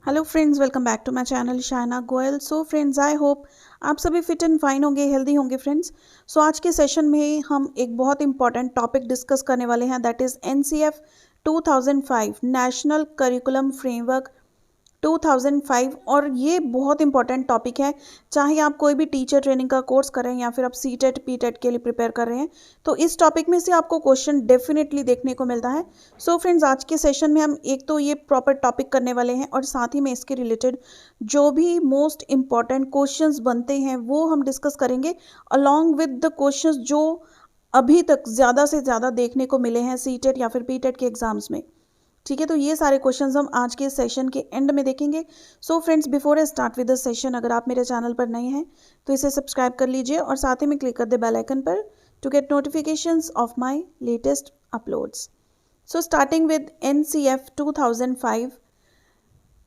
Hello friends, welcome back to my channel Shaina Goyal. So friends, I hope आप सभी fit and fine होंगे, healthy होंगे friends. So आज के सेशन में हम एक बहुत इंपॉर्टेंट टॉपिक डिस्कस करने वाले हैं, that is NCF 2005 national curriculum framework 2005। और ये बहुत इंपॉर्टेंट टॉपिक है, चाहे आप कोई भी टीचर ट्रेनिंग का कोर्स कर रहे हैं या फिर आप सीटेट पीटेट के लिए प्रिपेयर कर रहे हैं, तो इस टॉपिक में से आपको क्वेश्चन डेफिनेटली देखने को मिलता है। सो फ्रेंड्स, आज के सेशन में हम एक तो ये प्रॉपर टॉपिक करने वाले हैं और साथ ही में इसके रिलेटेड जो भी मोस्ट इंपॉर्टेंट क्वेश्चंस बनते हैं वो हम डिस्कस करेंगे, अलॉन्ग विद द क्वेश्चंस जो अभी तक ज़्यादा से ज़्यादा देखने को मिले हैं सीटेट या फिर पीटेट के एग्जाम्स में। ठीक है, तो ये सारे क्वेश्चंस हम आज के सेशन के एंड में देखेंगे। So friends, before I start with the session, अगर आप मेरे चैनल पर नए हैं तो इसे सब्सक्राइब कर लीजिए और साथ ही में क्लिक कर दे बेल आइकन पर to get notifications of my latest uploads. So starting with NCF 2005।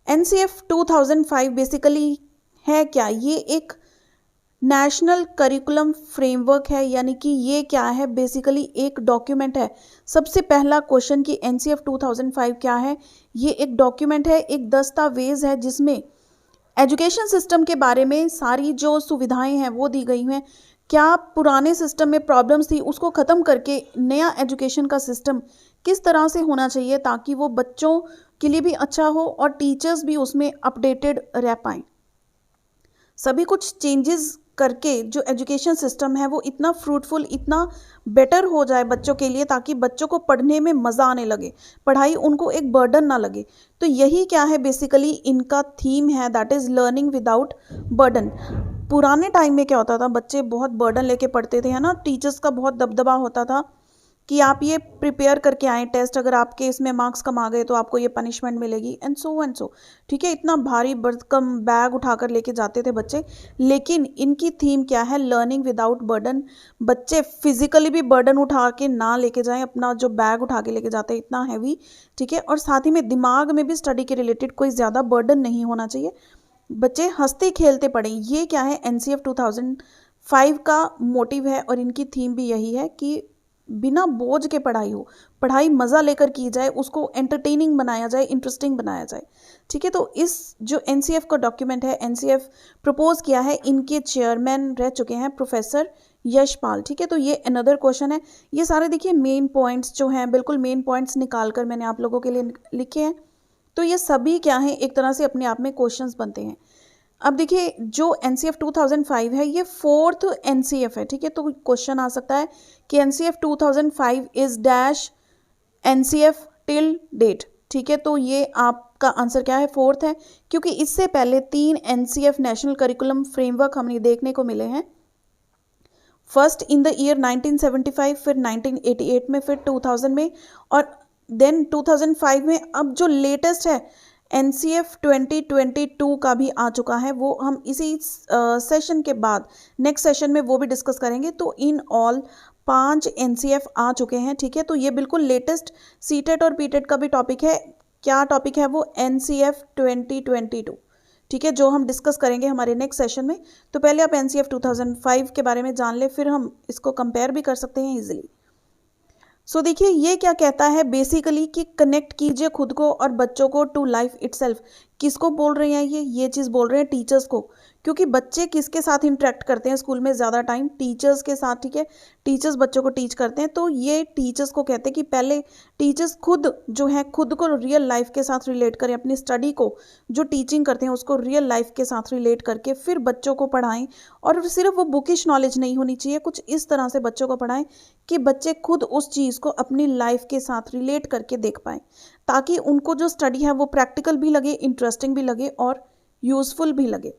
NCF 2005 basically है क्या? ये एक नेशनल करिकुलम फ्रेमवर्क है, यानी कि ये क्या है? बेसिकली एक डॉक्यूमेंट है। सबसे पहला क्वेश्चन कि एनसीएफ 2005 क्या है? ये एक डॉक्यूमेंट है, एक दस्तावेज है जिसमें एजुकेशन सिस्टम के बारे में सारी जो सुविधाएं हैं वो दी गई हैं। क्या पुराने सिस्टम में प्रॉब्लम्स थी, उसको ख़त्म करके नया एजुकेशन का सिस्टम किस तरह से होना चाहिए ताकि वो बच्चों के लिए भी अच्छा हो और टीचर्स भी उसमें अपडेटेड रह पाएँ। सभी कुछ चेंजेस करके जो एजुकेशन सिस्टम है वो इतना फ्रूटफुल, इतना बेटर हो जाए बच्चों के लिए, ताकि बच्चों को पढ़ने में मज़ा आने लगे, पढ़ाई उनको एक बर्डन ना लगे। तो यही क्या है, बेसिकली इनका थीम है, that is learning without burden. पुराने टाइम में क्या होता था, बच्चे बहुत बर्डन लेके पढ़ते थे, है ना। टीचर्स का बहुत दबदबा होता था कि आप ये प्रिपेयर करके आए टेस्ट, अगर आपके इसमें मार्क्स कम आ गए तो आपको ये पनिशमेंट मिलेगी एंड सो। ठीक है, इतना भारी भरकम बैग उठाकर लेके जाते थे बच्चे। लेकिन इनकी थीम क्या है? Learning without burden. बच्चे फिजिकली भी बर्डन उठा के ना लेके जाएं, अपना जो बैग उठा के लेके जाते हैं इतना हैवी। ठीक है, और साथ ही में दिमाग में भी स्टडी के रिलेटेड कोई ज़्यादा बर्डन नहीं होना चाहिए, बच्चे हंसते खेलते पढ़ें। ये क्या है, एनसीएफ 2005 का मोटिव है और इनकी थीम भी यही है कि बिना बोझ के पढ़ाई हो, पढ़ाई मज़ा लेकर की जाए, उसको एंटरटेनिंग बनाया जाए, इंटरेस्टिंग बनाया जाए। ठीक है, तो इस जो एनसीएफ का डॉक्यूमेंट है, एनसीएफ प्रपोज किया है, इनके चेयरमैन रह चुके हैं प्रोफेसर यशपाल। ठीक है, तो ये अनदर क्वेश्चन है। ये सारे देखिए मेन पॉइंट्स जो हैं, बिल्कुल मेन पॉइंट्स निकाल कर मैंने आप लोगों के लिए लिखे हैं। तो ये सभी क्या हैं, एक तरह से अपने आप में क्वेश्चंस बनते हैं। अब देखिए, जो एनसीएफ 2005 है ये फोर्थ एनसीएफ है। ठीक है, तो क्वेश्चन आ सकता है कि NCF 2005 is dash NCF till date. ठीक है, तो ये आपका आंसर क्या है? फोर्थ है, क्योंकि इससे पहले 3 एनसीएफ नेशनल करिकुलम फ्रेमवर्क हमें देखने को मिले हैं। फर्स्ट इन द ईयर 1975, फिर 1988 में, फिर 2000 में, और देन 2005 में। अब जो लेटेस्ट है एनसीएफ 2022 का भी आ चुका है, वो हम इसी सेशन के बाद नेक्स्ट सेशन में वो भी डिस्कस करेंगे। तो इन ऑल 5 एनसीएफ आ चुके हैं। ठीक है, तो ये बिल्कुल लेटेस्ट सीटेट और पीटेट का भी टॉपिक है। क्या टॉपिक है वो? एनसीएफ 2022। ठीक है, जो हम डिस्कस करेंगे हमारे नेक्स्ट सेशन में। तो पहले आप एनसीएफ 2005 के बारे में जान ले, फिर हम इसको कंपेयर भी कर सकते हैं इजीली। सो देखिए, ये क्या कहता है बेसिकली कि कनेक्ट कीजिए खुद को और बच्चों को टू लाइफ इटसेल्फ। किसको बोल रहे हैं ये चीज़ बोल रहे हैं टीचर्स को, क्योंकि बच्चे किसके साथ इंटरेक्ट करते हैं स्कूल में ज़्यादा टाइम? टीचर्स के साथ। ठीक है, टीचर्स बच्चों को टीच करते हैं, तो ये टीचर्स को कहते हैं कि पहले टीचर्स खुद जो है खुद को रियल लाइफ के साथ रिलेट करें, अपनी स्टडी को जो टीचिंग करते हैं उसको रियल लाइफ के साथ रिलेट करके फिर बच्चों को पढ़ाएं। और सिर्फ वो बुकिश नॉलेज नहीं होनी चाहिए, कुछ इस तरह से बच्चों को पढ़ाएं कि बच्चे खुद उस चीज़ को अपनी लाइफ के साथ रिलेट करके देख पाएँ, ताकि उनको जो स्टडी है वो प्रैक्टिकल भी लगे, इंटरेस्टिंग भी लगे और यूज़फुल भी लगे।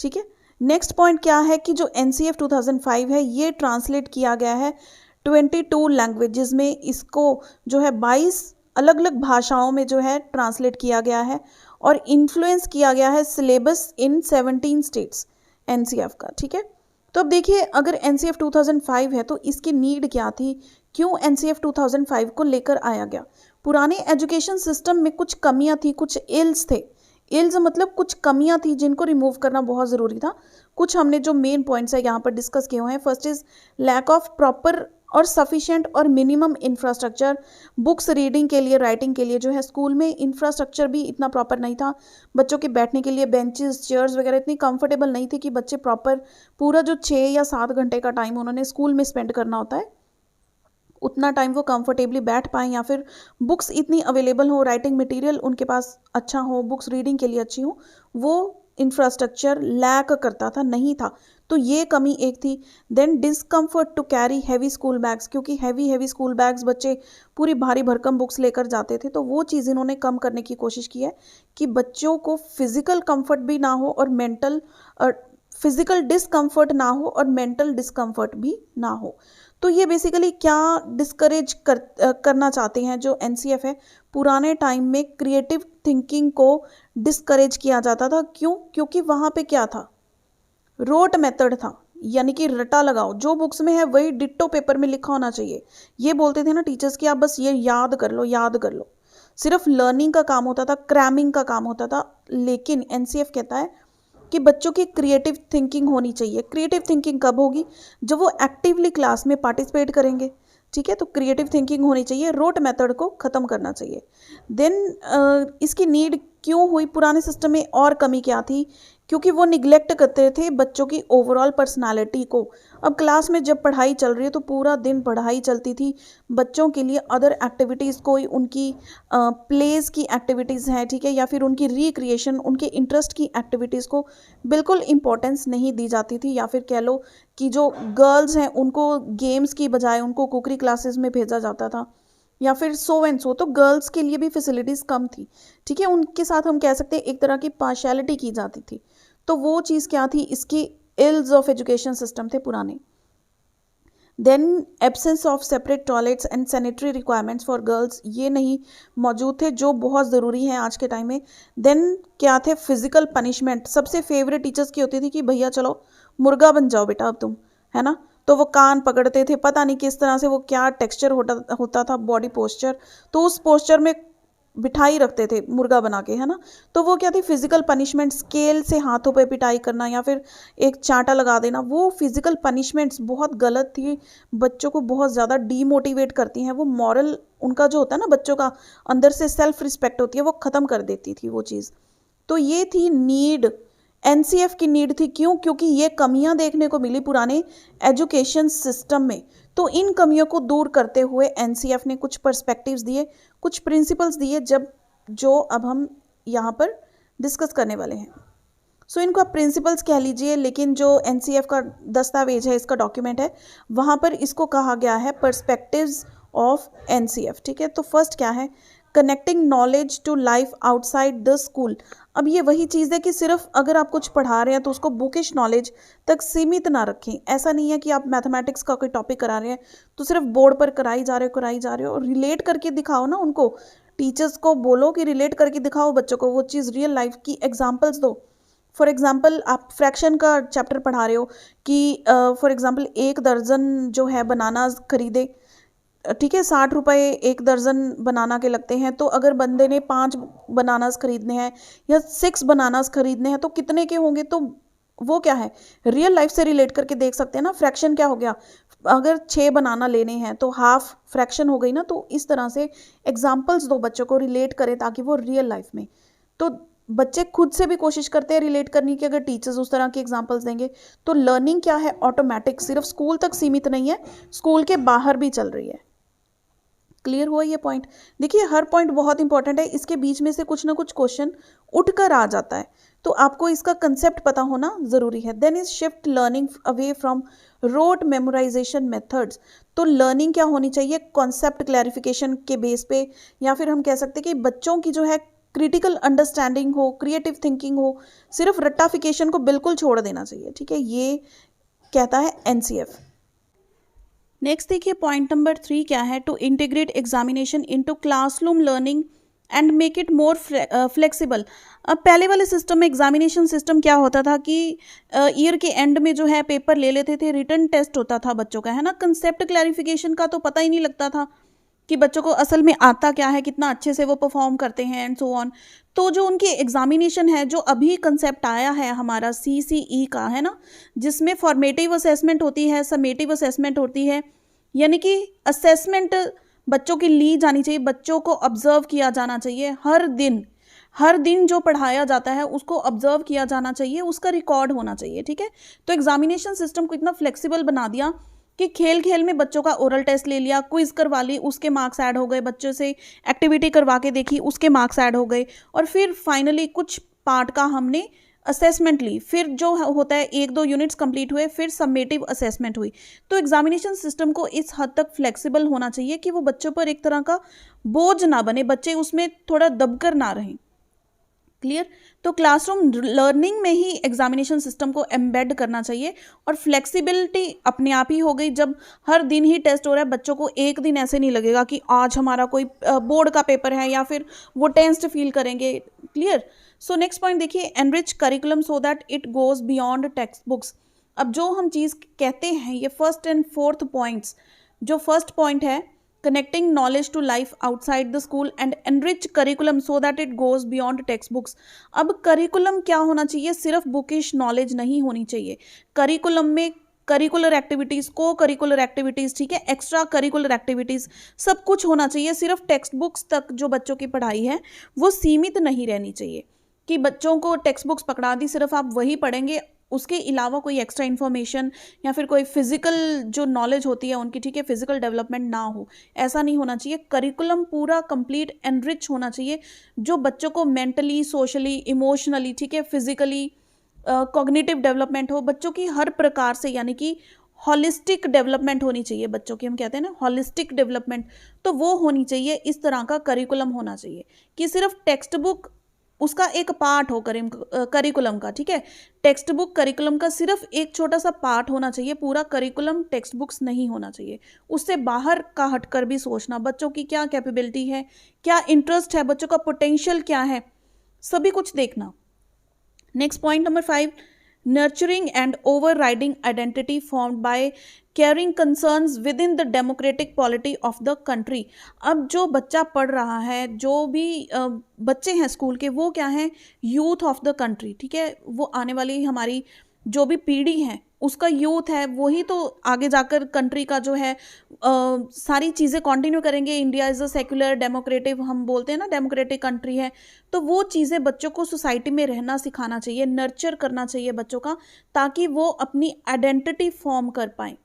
ठीक है, नेक्स्ट पॉइंट क्या है कि जो एनसीएफ 2005 है ये ट्रांसलेट किया गया है 22 लैंग्वेजेस में। इसको जो है 22 अलग अलग भाषाओं में जो है ट्रांसलेट किया गया है और इन्फ्लुएंस किया गया है सिलेबस इन 17 स्टेट्स एनसीएफ का। ठीक है, तो अब देखिए, अगर एनसीएफ 2005 है तो इसकी नीड क्या थी? क्यों एनसीएफ 2005 को लेकर आया गया? पुराने एजुकेशन सिस्टम में कुछ कमियां थी, कुछ इल्स थे। इल्स मतलब कुछ कमियां थी जिनको रिमूव करना बहुत ज़रूरी था। कुछ हमने जो मेन पॉइंट्स है यहाँ पर डिस्कस किए हुए हैं। First is lack of proper और सफिशिएंट और मिनिमम इंफ्रास्ट्रक्चर बुक्स रीडिंग के लिए, राइटिंग के लिए जो है स्कूल में इंफ्रास्ट्रक्चर भी इतना प्रॉपर नहीं था। बच्चों के बैठने के लिए बेंचेस, चेयर्स वगैरह इतनी कंफर्टेबल नहीं थी कि बच्चे प्रॉपर पूरा जो 6 या 7 घंटे का टाइम उन्होंने स्कूल में स्पेंड करना होता है उतना टाइम वो कंफर्टेबली बैठ पाएँ, या फिर बुक्स इतनी अवेलेबल हो, राइटिंग मटेरियल उनके पास अच्छा हो, बुक्स रीडिंग के लिए अच्छी हो, वो इंफ्रास्ट्रक्चर लैक करता था, नहीं था। तो ये कमी एक थी। Then discomfort to carry heavy school bags, क्योंकि हैवी स्कूल बैग्स बच्चे पूरी भारी भरकम बुक्स लेकर जाते थे, तो वो चीज़ इन्होंने कम करने की कोशिश की है कि बच्चों को फिजिकल कंफर्ट भी ना हो और फिजिकल डिस्कम्फर्ट ना हो और मेंटल डिस्कम्फर्ट भी ना हो। तो ये बेसिकली क्या डिस्करेज करना चाहते हैं जो एनसीएफ है, पुराने टाइम में क्रिएटिव थिंकिंग को डिस्करेज किया जाता था। क्यों? क्योंकि वहाँ पे क्या था, रोट मेथड था, यानी कि रटा लगाओ, जो बुक्स में है वही डिट्टो पेपर में लिखा होना चाहिए। ये बोलते थे ना टीचर्स कि आप बस ये याद कर लो, याद कर लो। सिर्फ लर्निंग का काम होता था, क्रैमिंग का काम होता था। लेकिन एनसीएफ कहता है कि बच्चों की क्रिएटिव थिंकिंग होनी चाहिए। क्रिएटिव थिंकिंग कब होगी? जब वो एक्टिवली क्लास में पार्टिसिपेट करेंगे। ठीक है, तो क्रिएटिव थिंकिंग होनी चाहिए, रोट मेथड को ख़त्म करना चाहिए। देन इसकी नीड क्यों हुई? पुराने सिस्टम में और कमी क्या थी? क्योंकि वो निगलेक्ट करते थे बच्चों की ओवरऑल पर्सनालिटी को। अब क्लास में जब पढ़ाई चल रही है तो पूरा दिन पढ़ाई चलती थी, बच्चों के लिए अदर एक्टिविटीज़, कोई उनकी प्लेस की एक्टिविटीज़ हैं, ठीक है, या फिर उनकी रिक्रिएशन, उनके इंटरेस्ट की एक्टिविटीज़ को बिल्कुल इम्पोर्टेंस नहीं दी जाती थी। या फिर कह लो कि जो गर्ल्स हैं उनको गेम्स की बजाय उनको कुकरी क्लासेस में भेजा जाता था, या फिर सो एंड सो। तो गर्ल्स के लिए भी फैसिलिटीज़ कम थी, ठीक है, उनके साथ हम कह सकते हैं एक तरह की पार्शियलिटी की जाती थी। तो वो चीज़ क्या थी? इसकी इल्स ऑफ एजुकेशन सिस्टम थे पुराने। Then absence of separate toilets and sanitary requirements for girls, ये नहीं मौजूद थे जो बहुत ज़रूरी हैं आज के टाइम में। देन क्या थे? Physical punishment. सबसे फेवरेट टीचर्स की होती थी कि भैया चलो मुर्गा बन जाओ बेटा अब तुम, है ना। तो वो कान पकड़ते थे, पता नहीं किस तरह से, वो क्या टेक्सचर होता था बॉडी पोस्चर, तो उस पोस्चर में बिठाई रखते थे मुर्गा बना के, है ना। तो वो क्या थी? फिजिकल पनिशमेंट, स्केल से हाथों पे पिटाई करना या फिर एक चांटा लगा देना, वो फिजिकल पनिशमेंट्स बहुत गलत थी, बच्चों को बहुत ज़्यादा डीमोटिवेट करती हैं। वो मॉरल उनका जो होता है ना, बच्चों का अंदर से सेल्फ रिस्पेक्ट होती है, वो ख़त्म कर देती थी वो चीज़। तो ये थी नीड, एनसीएफ की नीड थी। क्यों? क्योंकि ये कमियां देखने को मिली पुराने एजुकेशन सिस्टम में। तो इन कमियों को दूर करते हुए एनसीएफ ने कुछ पर्सपेक्टिव्स दिए, कुछ प्रिंसिपल्स दिए, जो अब हम यहाँ पर डिस्कस करने वाले हैं। सो इनको आप प्रिंसिपल्स कह लीजिए, लेकिन जो एनसीएफ का दस्तावेज है, इसका डॉक्यूमेंट है, वहाँ पर इसको कहा गया है पर्सपेक्टिव्स ऑफ एनसीएफ। ठीक है, तो फर्स्ट क्या है? Connecting knowledge to life outside the school. अब ये वही चीज़ है कि सिर्फ अगर आप कुछ पढ़ा रहे हैं तो उसको बुकिश नॉलेज तक सीमित ना रखें। ऐसा नहीं है कि आप मैथमेटिक्स का कोई टॉपिक करा रहे हैं तो सिर्फ बोर्ड पर कराई जा रहे हो, और रिलेट करके दिखाओ ना उनको। टीचर्स को बोलो कि रिलेट करके दिखाओ बच्चों को, वो चीज़ रियल लाइफ की एग्जाम्पल्स दो। फॉर एग्जाम्पल आप फ्रैक्शन का चैप्टर पढ़ा रहे हो कि फॉर एग्जाम्पल 1 दर्जन जो है बनानाज खरीदे, ठीक है, 60 रुपये 1 दर्जन बनाना के लगते हैं। तो अगर बंदे ने 5 बनानास खरीदने हैं या 6 बनानास खरीदने हैं तो कितने के होंगे? तो वो क्या है, रियल लाइफ से रिलेट करके देख सकते हैं ना। फ्रैक्शन क्या हो गया? अगर 6 बनाना लेने हैं तो हाफ फ्रैक्शन हो गई ना। तो इस तरह से एग्जाम्पल्स दो, बच्चों को रिलेट करें ताकि वो रियल लाइफ में, तो बच्चे खुद से भी कोशिश करते हैं रिलेट करने की। अगर टीचर्स उस तरह की एग्जाम्पल्स देंगे तो लर्निंग क्या है, ऑटोमेटिक, सिर्फ स्कूल तक सीमित नहीं है, स्कूल के बाहर भी चल रही है। क्लियर हुआ ये पॉइंट? देखिए हर पॉइंट बहुत इंपॉर्टेंट है, इसके बीच में से कुछ ना कुछ क्वेश्चन उठकर आ जाता है, तो आपको इसका कंसेप्ट पता होना जरूरी है। Then is shift learning away from rote memorisation methods. तो लर्निंग क्या होनी चाहिए? कॉन्सेप्ट क्लैरिफिकेशन के बेस पे, या फिर हम कह सकते हैं कि बच्चों की जो है क्रिटिकल अंडरस्टैंडिंग हो, क्रिएटिव थिंकिंग हो, सिर्फ रट्टाफिकेशन को बिल्कुल छोड़ देना चाहिए। ठीक है, ये कहता है एनसीएफ। नेक्स्ट देखिए पॉइंट नंबर 3 क्या है? To integrate examination into classroom learning and make it more flexible. अब पहले वाले सिस्टम में एग्जामिनेशन सिस्टम क्या होता था कि ईयर के एंड में जो है पेपर ले लेते थे, रिटन टेस्ट होता था बच्चों का, है ना। कंसेप्ट क्लैरिफिकेशन का तो पता ही नहीं लगता था कि बच्चों को असल में आता क्या है, कितना अच्छे से वो परफॉर्म करते हैं एंड सो ऑन। तो जो उनकी एग्जामिनेशन है, जो अभी कंसेप्ट आया है हमारा CCE का, है ना, जिसमें फॉर्मेटिव असेसमेंट होती है, समेटिव असेसमेंट होती है, यानी कि असेसमेंट बच्चों की ली जानी चाहिए, बच्चों को ऑब्जर्व किया जाना चाहिए हर दिन जो पढ़ाया जाता है उसको ऑब्जर्व किया जाना चाहिए, उसका रिकॉर्ड होना चाहिए, ठीक है। तो एग्जामिनेशन सिस्टम को इतना फ्लेक्सिबल बना दिया कि खेल खेल में बच्चों का ओरल टेस्ट ले लिया, क्विज करवा ली, उसके मार्क्स ऐड हो गए, बच्चों से एक्टिविटी करवा के देखी, उसके मार्क्स ऐड हो गए, और फिर फाइनली कुछ पार्ट का हमने असेसमेंट ली, फिर जो होता है 1-2 यूनिट्स कंप्लीट हुए, फिर सबमेटिव असेसमेंट हुई। तो एग्जामिनेशन सिस्टम को इस हद तक फ्लेक्सिबल होना चाहिए कि वो बच्चों पर एक तरह का बोझ ना बने, बच्चे उसमें थोड़ा दबकर ना रहें। क्लियर। तो क्लासरूम लर्निंग में ही एग्जामिनेशन सिस्टम को एम्बेड करना चाहिए, और फ्लेक्सिबिलिटी अपने आप ही हो गई जब हर दिन ही टेस्ट हो रहा है। बच्चों को एक दिन ऐसे नहीं लगेगा कि आज हमारा कोई बोर्ड का पेपर है या फिर वो टेंस्ड फील करेंगे। क्लियर। सो नेक्स्ट पॉइंट देखिए, enrich curriculum so that it goes beyond text books. अब जो हम चीज़ कहते हैं, ये फर्स्ट एंड फोर्थ पॉइंट्स, जो फर्स्ट पॉइंट है connecting knowledge to life outside the school and enrich curriculum so that it goes beyond textbooks। अब करिकुलम क्या होना चाहिए, सिर्फ बुकिश नॉलेज नहीं होनी चाहिए। करिकुलम में करिकुलर एक्टिविटीज़, को करिकुलर एक्टिविटीज़, ठीक है, एक्स्ट्रा करिकुलर एक्टिविटीज़, सब कुछ होना चाहिए। सिर्फ टेक्स्ट बुक्स तक जो बच्चों की पढ़ाई है वो सीमित नहीं रहनी चाहिए कि बच्चों को टेक्स्ट बुक्स पकड़ा दी, सिर्फ आप वही पढ़ेंगे, उसके अलावा कोई एक्स्ट्रा इन्फॉर्मेशन या फिर कोई फिजिकल जो नॉलेज होती है उनकी, ठीक है, फिजिकल डेवलपमेंट ना हो, ऐसा नहीं होना चाहिए। करिकुलम पूरा कंप्लीट एनरिच होना चाहिए, जो बच्चों को मेंटली, सोशली, इमोशनली, ठीक है, फिजिकली, कॉग्निटिव डेवलपमेंट हो, बच्चों की हर प्रकार से, यानी कि हॉलिस्टिक डेवलपमेंट होनी चाहिए बच्चों की, हम कहते हैं ना हॉलिस्टिक डेवलपमेंट, तो वो होनी चाहिए। इस तरह का करिकुलम होना चाहिए कि सिर्फ टेक्स्ट बुक उसका एक पार्ट हो करिकुलम का, ठीक है। टेक्स्ट बुक करिकुलम का सिर्फ एक छोटा सा पार्ट होना चाहिए, पूरा करिकुलम टेक्स्ट बुक्स नहीं होना चाहिए। उससे बाहर का हटकर भी सोचना, बच्चों की क्या कैपेबिलिटी है, क्या इंटरेस्ट है, बच्चों का पोटेंशियल क्या है, सभी कुछ देखना। Next point number 5, nurturing and overriding identity formed by caring concerns within the democratic polity of the country। अब जो बच्चा पढ़ रहा है, जो भी बच्चे हैं स्कूल के, वो क्या हैं, यूथ ऑफ द कंट्री, ठीक है, वो आने वाली हमारी जो भी पीढ़ी है उसका यूथ है, वही तो आगे जाकर कंट्री का जो है सारी चीज़ें कंटिन्यू करेंगे। India is a secular democratic, हम बोलते हैं ना, डेमोक्रेटिक कंट्री है, तो वो चीज़ें बच्चों को सोसाइटी में रहना सिखाना चाहिए, नर्चर करना चाहिए बच्चों का, ताकि वो अपनी आइडेंटिटी फॉर्म कर पाएँ,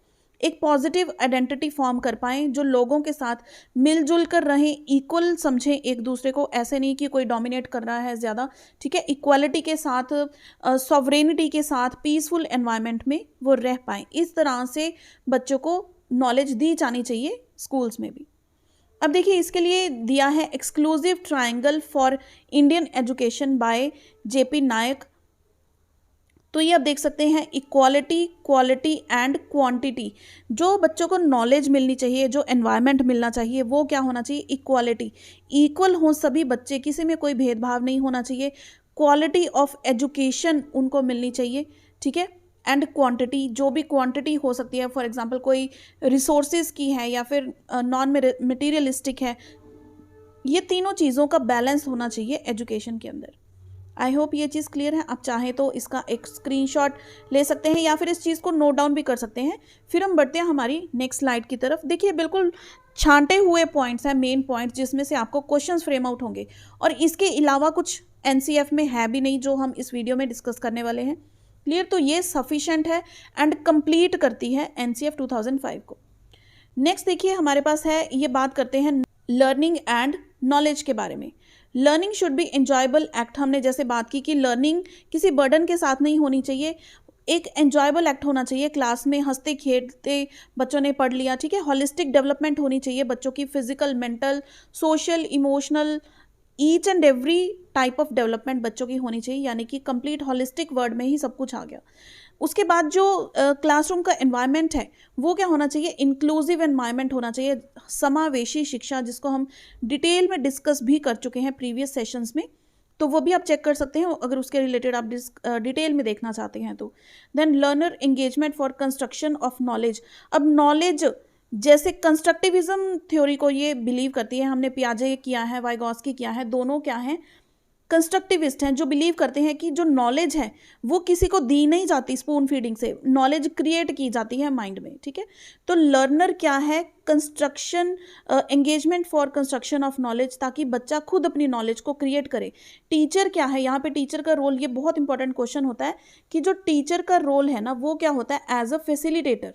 एक पॉजिटिव आइडेंटिटी फॉर्म कर पाएँ, जो लोगों के साथ मिलजुल कर रहें, इक्वल समझें एक दूसरे को, ऐसे नहीं कि कोई डोमिनेट कर रहा है ज़्यादा, ठीक है, इक्वालिटी के साथ, सॉवरेनिटी के साथ, पीसफुल एनवायरनमेंट में वो रह पाएँ। इस तरह से बच्चों को नॉलेज दी जानी चाहिए स्कूल्स में भी। अब देखिए, इसके लिए दिया है exclusive triangle for Indian education by JP Nayak. तो ये आप देख सकते हैं, इक्वालिटी, क्वालिटी एंड क्वांटिटी। जो बच्चों को नॉलेज मिलनी चाहिए, जो एनवायरनमेंट मिलना चाहिए, वो क्या होना चाहिए, इक्वालिटी, इक्वल हो सभी बच्चे, किसी में कोई भेदभाव नहीं होना चाहिए। क्वालिटी ऑफ एजुकेशन उनको मिलनी चाहिए, ठीक है, एंड क्वांटिटी, जो भी क्वांटिटी हो सकती है, फॉर एग्जांपल कोई रिसोर्सेज की है या फिर नॉन मटेरियलिस्टिक है, ये तीनों चीज़ों का बैलेंस होना चाहिए एजुकेशन के अंदर। आई होप ये चीज़ क्लियर है। आप चाहें तो इसका एक स्क्रीनशॉट ले सकते हैं या फिर इस चीज़ को नोट डाउन भी कर सकते हैं। फिर हम बढ़ते हैं हमारी नेक्स्ट स्लाइड की तरफ। देखिए, बिल्कुल छांटे हुए पॉइंट्स हैं, मेन पॉइंट्स, जिसमें से आपको क्वेश्चंस फ्रेम आउट होंगे, और इसके अलावा कुछ एनसीएफ में है भी नहीं जो हम इस वीडियो में डिस्कस करने वाले हैं। क्लियर। तो ये सफिशेंट है एंड कंप्लीट करती है एनसीएफ 2005 को। नेक्स्ट देखिए, हमारे पास है, ये बात करते हैं लर्निंग एंड नॉलेज के बारे में। Learning should be enjoyable act. हमने जैसे बात की कि लर्निंग किसी बर्डन के साथ नहीं होनी चाहिए, एक एंजॉयबल एक्ट होना चाहिए, क्लास में हंसते खेलते बच्चों ने पढ़ लिया, ठीक है। हॉलिस्टिक डेवलपमेंट होनी चाहिए बच्चों की, physical, mental, social, emotional, each and every type of development बच्चों की होनी चाहिए, यानी कि कंप्लीट हॉलिस्टिक वर्ड में ही सब कुछ आ गया। उसके बाद जो क्लासरूम का एनवायरनमेंट है वो क्या होना चाहिए, इंक्लूसिव एनवायरनमेंट होना चाहिए, समावेशी शिक्षा, जिसको हम डिटेल में डिस्कस भी कर चुके हैं प्रीवियस सेशंस में, तो वो भी आप चेक कर सकते हैं अगर उसके रिलेटेड आप डिटेल में देखना चाहते हैं तो। Then learner engagement for construction of knowledge. अब नॉलेज जैसे कंस्ट्रक्टिविज्म थ्योरी को ये बिलीव करती है, हमने पियाजे किया है, वाइगॉस्की किया है, दोनों क्या हैं, कंस्ट्रक्टिविस्ट हैं, जो बिलीव करते हैं कि जो नॉलेज है वो किसी को दी नहीं जाती स्पून फीडिंग से, नॉलेज क्रिएट की जाती है माइंड में, ठीक है। तो लर्नर क्या है, construction, engagement for construction of knowledge, ताकि बच्चा खुद अपनी नॉलेज को क्रिएट करे। टीचर क्या है, यहाँ पे टीचर का रोल, ये बहुत इंपॉर्टेंट क्वेश्चन होता है कि जो टीचर का रोल है ना वो क्या होता है, एज अ फैसिलिटेटर,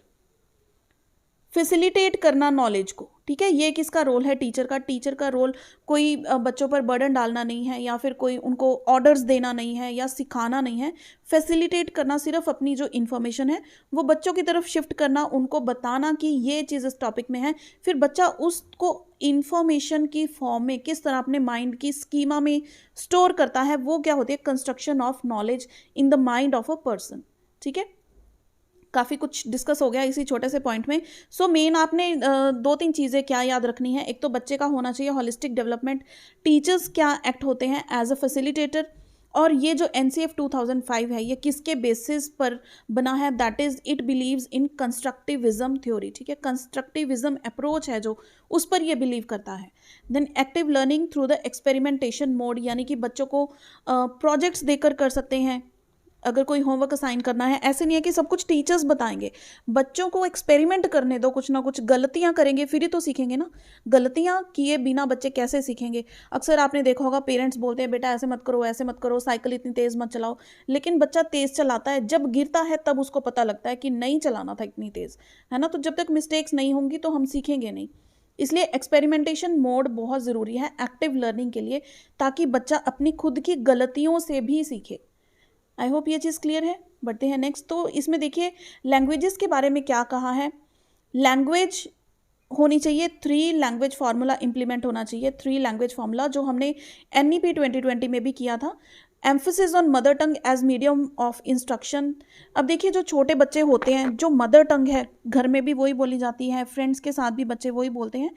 फैसिलिटेट करना नॉलेज को, ठीक है। ये किसका रोल है, टीचर का। टीचर का रोल कोई बच्चों पर बर्डन डालना नहीं है, या फिर कोई उनको ऑर्डर्स देना नहीं है, या सिखाना नहीं है। फैसिलिटेट करना, सिर्फ अपनी जो इन्फॉर्मेशन है वो बच्चों की तरफ शिफ्ट करना, उनको बताना कि ये चीज़ इस टॉपिक में है, फिर बच्चा उसको इन्फॉर्मेशन की फॉर्म में किस तरह अपने माइंड की स्कीमा में स्टोर करता है, वो क्या होती है, construction of knowledge in the mind of a person, ठीक है। काफ़ी कुछ डिस्कस हो गया इसी छोटे से पॉइंट में। सो मेन आपने 2-3 चीज़ें क्या याद रखनी है। एक तो बच्चे का होना चाहिए होलिस्टिक डेवलपमेंट, टीचर्स क्या एक्ट होते हैं एज अ फैसिलिटेटर, और ये जो NCF 2005 है ये किसके बेसिस पर बना है, that is it believes in constructivism theory, ठीक है। कंस्ट्रक्टिविज्म अप्रोच है जो, उस पर ये बिलीव करता है। Then active learning through the experimentation mode, यानी कि बच्चों को प्रोजेक्ट्स देकर कर सकते हैं। अगर कोई होमवर्क असाइन करना है, ऐसे नहीं है कि सब कुछ टीचर्स बताएंगे, बच्चों को एक्सपेरिमेंट करने दो, कुछ ना कुछ गलतियां करेंगे फिर ही तो सीखेंगे ना। गलतियां किए बिना बच्चे कैसे सीखेंगे। अक्सर आपने देखा होगा पेरेंट्स बोलते हैं बेटा ऐसे मत करो, ऐसे मत करो, साइकिल इतनी तेज मत चलाओ, लेकिन बच्चा तेज चलाता है, जब गिरता है तब उसको पता लगता है कि नहीं चलाना था इतनी तेज, है ना। तो जब तक मिस्टेक्स नहीं होंगी तो हम सीखेंगे नहीं। इसलिए एक्सपेरिमेंटेशन मोड बहुत ज़रूरी है एक्टिव लर्निंग के लिए, ताकि बच्चा अपनी खुद की गलतियों से भी सीखे। आई होप ये चीज़ क्लियर है। बढ़ते हैं नेक्स्ट। तो इसमें देखिए लैंग्वेजेस के बारे में क्या कहा है। लैंग्वेज होनी चाहिए 3 लैंग्वेज फार्मूला इंप्लीमेंट होना चाहिए, 3 लैंग्वेज फार्मूला, जो हमने NEP 2020 में भी किया था। Emphasis on mother tongue as medium of instruction. अब देखिए जो छोटे बच्चे होते हैं, जो मदर टंग है घर में भी वही बोली जाती है, फ्रेंड्स के साथ भी बच्चे वही बोलते हैं,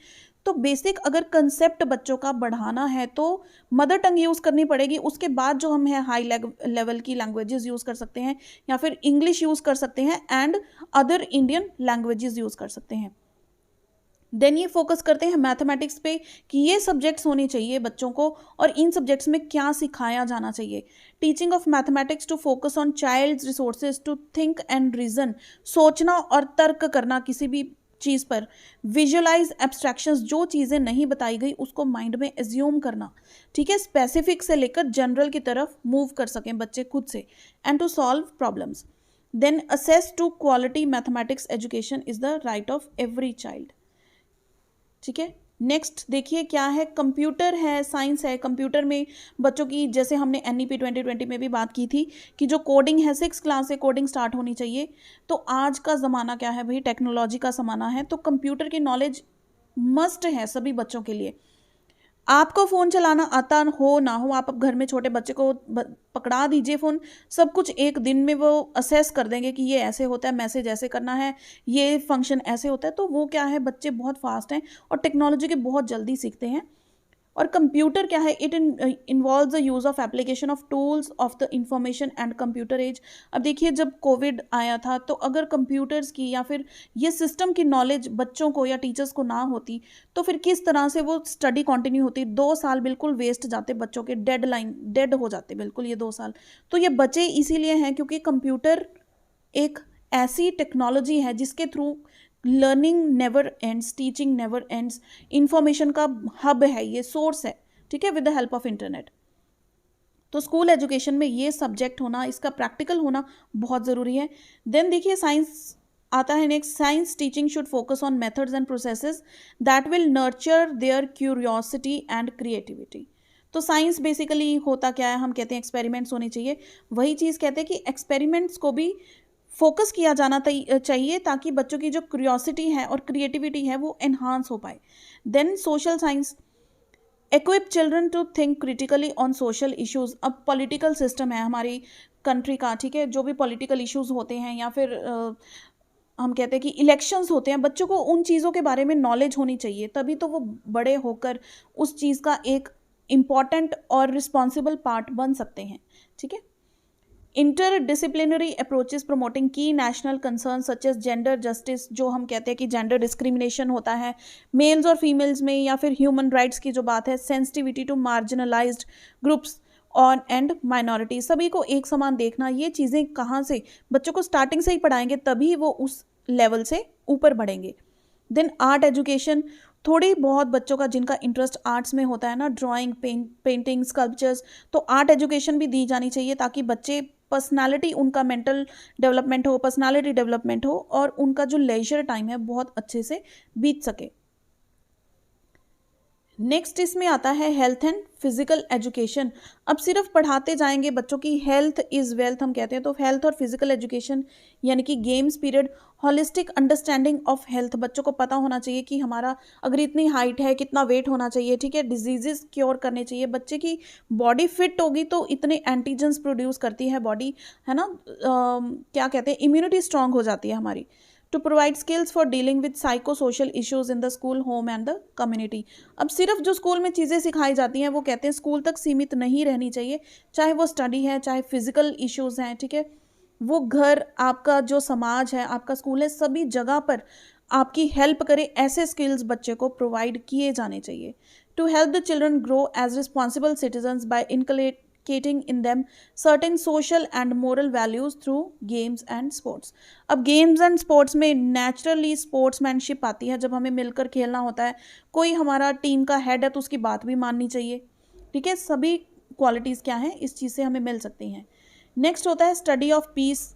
तो बेसिक अगर कंसेप्ट बच्चों का बढ़ाना है तो मदर टंग यूज़ करनी पड़ेगी। उसके बाद जो हम है हाई लेवल की लैंग्वेजेस यूज़ कर सकते हैं, या फिर इंग्लिश यूज़ कर सकते हैं, and other Indian languages use कर सकते हैं। देन ये फोकस करते हैं मैथमेटिक्स पे कि ये सब्जेक्ट्स होने चाहिए बच्चों को, और इन सब्जेक्ट्स में क्या सिखाया जाना चाहिए। Teaching of mathematics to focus on child's resources to think and reason, सोचना और तर्क करना किसी भी चीज़ पर। विजुअलाइज एब्स्ट्रैक्शंस, जो चीज़ें नहीं बताई गई उसको माइंड में एज्यूम करना, ठीक है। स्पेसिफिक से लेकर जनरल की तरफ मूव कर सकें बच्चे खुद से, and to solve problems. Then access to quality mathematics education is the right of every child, ठीक है। नेक्स्ट देखिए क्या है, कंप्यूटर है, साइंस है। कंप्यूटर में बच्चों की, जैसे हमने NEP 2020 में भी बात की थी कि जो कोडिंग है 6 क्लास से कोडिंग स्टार्ट होनी चाहिए। तो आज का ज़माना क्या है भाई, टेक्नोलॉजी का ज़माना है, तो कंप्यूटर की नॉलेज मस्ट है सभी बच्चों के लिए। आपको फ़ोन चलाना आता हो ना हो, आप अब घर में छोटे बच्चे को पकड़ा दीजिए फ़ोन, सब कुछ एक दिन में वो असेस कर देंगे कि ये ऐसे होता है, मैसेज ऐसे करना है, ये फंक्शन ऐसे होता है। तो वो क्या है, बच्चे बहुत फास्ट हैं और टेक्नोलॉजी के बहुत जल्दी सीखते हैं। और कंप्यूटर क्या है, it involves the use of application of tools of the information and computer age. अब देखिए जब कोविड आया था, तो अगर कंप्यूटर्स की या फिर ये सिस्टम की नॉलेज बच्चों को या टीचर्स को ना होती, तो फिर किस तरह से वो स्टडी कंटिन्यू होती। 2 साल बिल्कुल वेस्ट जाते बच्चों के, डेड हो जाते बिल्कुल ये 2 साल। तो ये बचे इसीलिए हैं क्योंकि कंप्यूटर एक ऐसी टेक्नोलॉजी है जिसके through learning never ends, teaching never ends, information का हब है, ये सोर्स है, ठीक है, with the help of internet. तो स्कूल एजुकेशन में ये सब्जेक्ट होना, इसका प्रैक्टिकल होना बहुत ज़रूरी है। देन देखिए साइंस आता है next. Science teaching should focus on methods and processes that will nurture their curiosity and creativity. तो साइंस बेसिकली होता क्या है, हम कहते हैं एक्सपेरिमेंट्स होने चाहिए। वही चीज़ कहते हैं कि एक्सपेरिमेंट्स को भी फोकस किया जाना चाहिए ताकि बच्चों की जो क्यूरियोसिटी है और क्रिएटिविटी है वो एनहांस हो पाए। Then social science equip children to think critically on social issues. अब पॉलिटिकल सिस्टम है हमारी कंट्री का, ठीक है, जो भी पॉलिटिकल इश्यूज होते हैं या फिर हम कहते हैं कि इलेक्शंस होते हैं, बच्चों को उन चीज़ों के बारे में नॉलेज होनी चाहिए, तभी तो वो बड़े होकर उस चीज़ का एक इम्पॉर्टेंट और रिस्पॉन्सिबल पार्ट बन सकते हैं, ठीक है। इंटरडिसिप्लिनरी अप्रोचेस प्रमोटिंग की national concern such age gender justice, जो हम कहते हैं कि जेंडर डिस्क्रिमिनेशन होता है मेल्स और फीमेल्स में, या फिर ह्यूमन राइट्स की जो बात है, sensitivity to marginalised groups, on and minority, सभी को एक समान देखना। ये चीज़ें कहाँ से बच्चों को स्टार्टिंग से ही पढ़ाएंगे तभी वो उस लेवल से ऊपर बढ़ेंगे। देन आर्ट एजुकेशन, थोड़ी बहुत बच्चों का जिनका इंटरेस्ट आर्ट्स में होता है ना, ड्राइंग, पेंटिंग, स्कल्पचर्स, तो आर्ट एजुकेशन भी दी जानी चाहिए ताकि बच्चे पर्सनालिटी, उनका मेंटल डेवलपमेंट हो, पर्सनालिटी डेवलपमेंट हो और उनका जो लेजर टाइम है बहुत अच्छे से बीत सके। नेक्स्ट इसमें आता है हेल्थ एंड फिजिकल एजुकेशन। अब सिर्फ पढ़ाते जाएंगे बच्चों की, हेल्थ इज़ वेल्थ हम कहते हैं, तो हेल्थ और फिजिकल एजुकेशन यानी कि games period, holistic understanding of health, बच्चों को पता होना चाहिए कि हमारा अगर इतनी हाइट है कितना वेट होना चाहिए, ठीक है, डिजीजेस क्योर करने चाहिए, बच्चे की बॉडी फिट होगी तो इतने एंटीजेंस प्रोड्यूस करती है बॉडी, है ना, क्या कहते हैं, इम्यूनिटी स्ट्रांग हो जाती है हमारी। To provide skills for dealing with psycho social issues in the school, home and the community. अब सिर्फ जो स्कूल में चीज़ें सिखाई जाती हैं वो कहते हैं स्कूल तक सीमित नहीं रहनी चाहिए, चाहे वो स्टडी है, चाहे फिजिकल इश्यूज हैं, ठीक है, वो घर, आपका जो समाज है, आपका स्कूल है, सभी जगह पर आपकी हेल्प करे, ऐसे स्किल्स बच्चे को प्रोवाइड किए जाने चाहिए। To help the children grow as responsible citizens by inculcating in them certain social and moral values through games and sports। अब गेम्स एंड स्पोर्ट्स में नेचुरली स्पोर्ट्समैनशिप आती है, जब हमें मिलकर खेलना होता है, कोई हमारा टीम का हेड है तो उसकी बात भी माननी चाहिए, ठीक है, सभी क्वालिटीज़ क्या हैं इस चीज़ से हमें मिल सकती हैं। नेक्स्ट होता है स्टडी ऑफ पीस।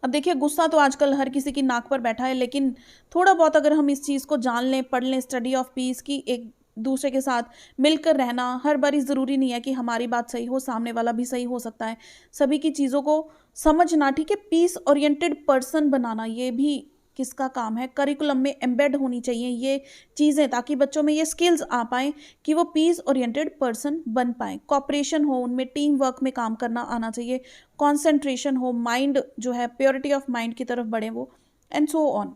अब देखिए गुस्सा तो आजकल हर किसी की नाक पर बैठा है, लेकिन थोड़ा बहुत अगर हम इस चीज़ को जान लें, पढ़ लें, स्टडी ऑफ पीस की, एक दूसरे के साथ मिलकर रहना, हर बारी ज़रूरी नहीं है कि हमारी बात सही हो, सामने वाला भी सही हो सकता है, सभी की चीज़ों को समझना, ठीक है, पीस ओरिएंटेड पर्सन बनाना, ये भी किसका काम है, करिकुलम में एम्बेड होनी चाहिए ये चीज़ें, ताकि बच्चों में ये स्किल्स आ पाएँ कि वो पीस ओरिएंटेड पर्सन बन पाएँ। कॉपरेशन हो उनमें, टीम वर्क में काम करना आना चाहिए, कॉन्सेंट्रेशन हो, माइंड जो है प्योरिटी ऑफ माइंड की तरफ बढ़े वो, and so on.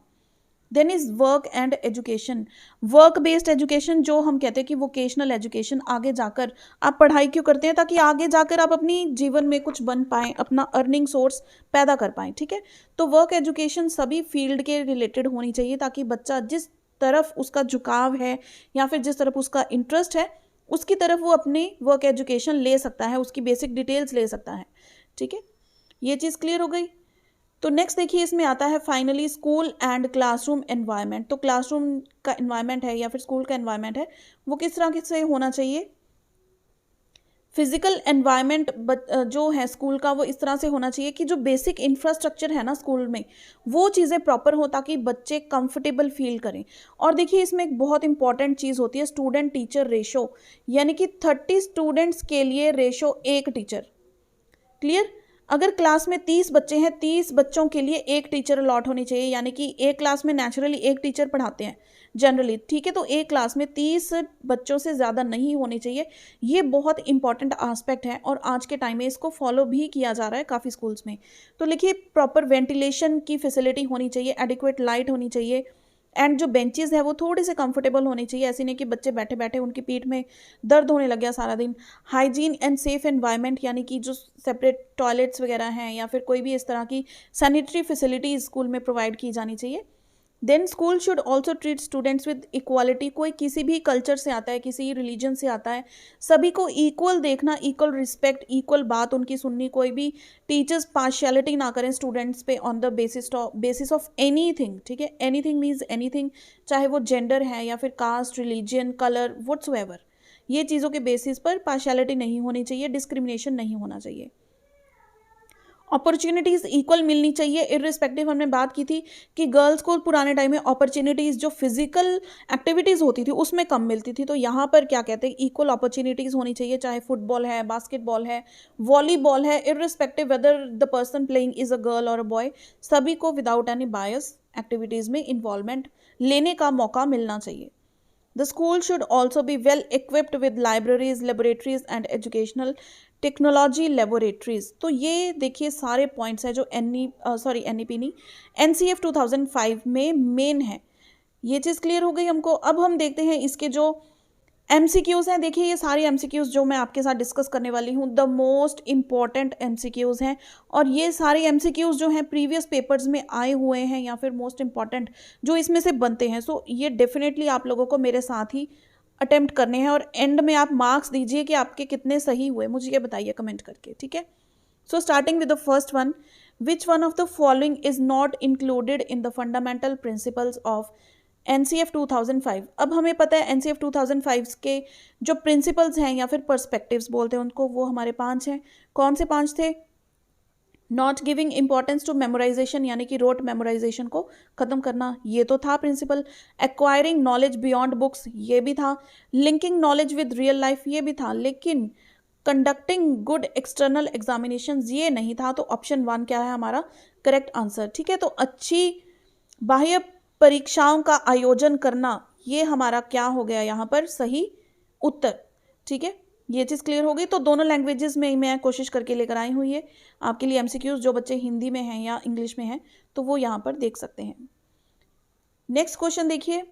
Then is work and education. Work based education, जो हम कहते हैं कि वोकेशनल एजुकेशन, आगे जाकर आप पढ़ाई क्यों करते हैं, ताकि आगे जाकर आप अपनी जीवन में कुछ बन पाएँ, अपना अर्निंग सोर्स पैदा कर पाएँ, ठीक है। तो वर्क एजुकेशन सभी फील्ड के रिलेटेड होनी चाहिए ताकि बच्चा जिस तरफ उसका झुकाव है या फिर जिस तरफ उसका इंटरेस्ट है उसकी तरफ वो अपनी वर्क एजुकेशन ले सकता है, उसकी बेसिक डिटेल्स ले सकता है, ठीक है। ये चीज़ क्लियर हो गई। तो नेक्स्ट देखिए इसमें आता है finally school and classroom environment. तो क्लासरूम का एनवायरनमेंट है या फिर स्कूल का एनवायरनमेंट है वो किस तरह से होना चाहिए। फिजिकल एनवायरनमेंट जो है स्कूल का वो इस तरह से होना चाहिए कि जो बेसिक इंफ्रास्ट्रक्चर है ना स्कूल में वो चीज़ें प्रॉपर हो ताकि बच्चे कंफर्टेबल फील करें। और देखिए इसमें एक बहुत इंपॉर्टेंट चीज़ होती है स्टूडेंट टीचर रेशो, यानी कि 30 स्टूडेंट्स के लिए रेशो 1 टीचर। क्लियर। अगर क्लास में 30 बच्चे हैं, 30 बच्चों के लिए एक टीचर अलॉट होनी चाहिए, यानी कि एक क्लास में नेचुरली एक टीचर पढ़ाते हैं जनरली, ठीक है, तो एक क्लास में 30 बच्चों से ज़्यादा नहीं होने चाहिए। ये बहुत इंपॉर्टेंट आस्पेक्ट है और आज के टाइम में इसको फॉलो भी किया जा रहा है काफ़ी स्कूल्स में। तो लिखिए प्रॉपर वेंटिलेशन की फैसिलिटी होनी चाहिए, एडिक्वेट लाइट होनी चाहिए, एंड जो बेंचेस है वो थोड़े से कंफर्टेबल होने चाहिए, ऐसे नहीं कि बच्चे बैठे बैठे उनकी पीठ में दर्द होने लग गया सारा दिन। हाइजीन एंड सेफ एनवायरनमेंट, यानी कि जो सेपरेट टॉयलेट्स वगैरह हैं या फिर कोई भी इस तरह की सैनिटरी फैसिलिटीज़ स्कूल में प्रोवाइड की जानी चाहिए। Then school should also treat students with equality. कोई किसी भी कल्चर से आता है, किसी रिलीजन से आता है, सभी को इक्वल देखना, इक्वल रिस्पेक्ट, इक्वल बात उनकी सुननी, कोई भी टीचर्स पार्शियलिटी ना करें स्टूडेंट्स पे on the basis of anything, ठीक है, एनीथिंग मीन्स एनीथिंग, चाहे वो जेंडर है या फिर कास्ट, रिलीजन, कलर, व्हाट्सएवर, ये चीज़ों के बेसिस पर पार्शियलिटी नहीं होनी चाहिए, डिस्क्रिमिनेशन नहीं होना चाहिए। अपॉर्चुनिटीज़ इक्वल मिलनी चाहिए इर्रिस्पेक्टिव। हमने बात की थी कि गर्ल्स को पुराने टाइम में अपॉर्चुनिटीज़ जो फिजिकल एक्टिविटीज़ होती थी उसमें कम मिलती थी, तो यहाँ पर क्या कहते हैं इक्वल अपॉर्चुनिटीज़ होनी चाहिए, चाहे फुटबॉल है, बास्केटबॉल है, वॉलीबॉल है, irrespective whether the person playing is a girl और अ बॉय, सभी को विदाउट एनी बायस एक्टिविटीज़ में इन्वॉल्वमेंट लेने का मौका मिलना चाहिए। The school should also be well equipped with libraries, laboratories and educational technology laboratories। तो ये देखिए सारे पॉइंट्स हैं जो NEP नहीं, NCF 2005 में मेन है। ये चीज़ क्लियर हो गई हमको। अब हम देखते हैं इसके जो MCQs हैं। देखिए ये सारे MCQs जो मैं आपके साथ डिस्कस करने वाली हूँ द मोस्ट इम्पॉर्टेंट MCQs हैं, और ये सारे MCQs जो हैं प्रीवियस पेपर्स में आए हुए हैं या फिर मोस्ट इम्पॉर्टेंट जो इसमें से बनते हैं। सो ये डेफिनेटली आप लोगों को मेरे साथ ही अटेम्प्ट करने हैं और एंड में आप मार्क्स दीजिए कि आपके कितने सही हुए, मुझे ये बताइए कमेंट करके, ठीक है। सो starting with the first one, which one of the following is not included in the fundamental principles of NCF 2005। अब हमें पता है NCF 2005 के जो प्रिंसिपल्स हैं या फिर पर्सपेक्टिव्स बोलते हैं उनको, वो हमारे 5 हैं। कौन से 5 थे? Not giving importance to memorisation, यानी कि रोट मेमोराइजेशन को खत्म करना, ये तो था principle. Acquiring knowledge beyond books, ये भी था। Linking knowledge with real life, ये भी था। लेकिन कंडक्टिंग गुड एक्सटर्नल एग्जामिनेशन, ये नहीं था। तो ऑप्शन 1 क्या है हमारा करेक्ट आंसर, ठीक है। तो अच्छी बाह्य परीक्षाओं का आयोजन करना, ये हमारा क्या हो गया यहाँ पर सही उत्तर, ठीक है। ये चीज़ क्लियर हो गई। तो दोनों लैंग्वेजेस में मैं कोशिश करके लेकर आई हूँ ये आपके लिए MCQs, जो बच्चे हिंदी में हैं या इंग्लिश में हैं तो वो यहाँ पर देख सकते हैं। नेक्स्ट क्वेश्चन देखिए,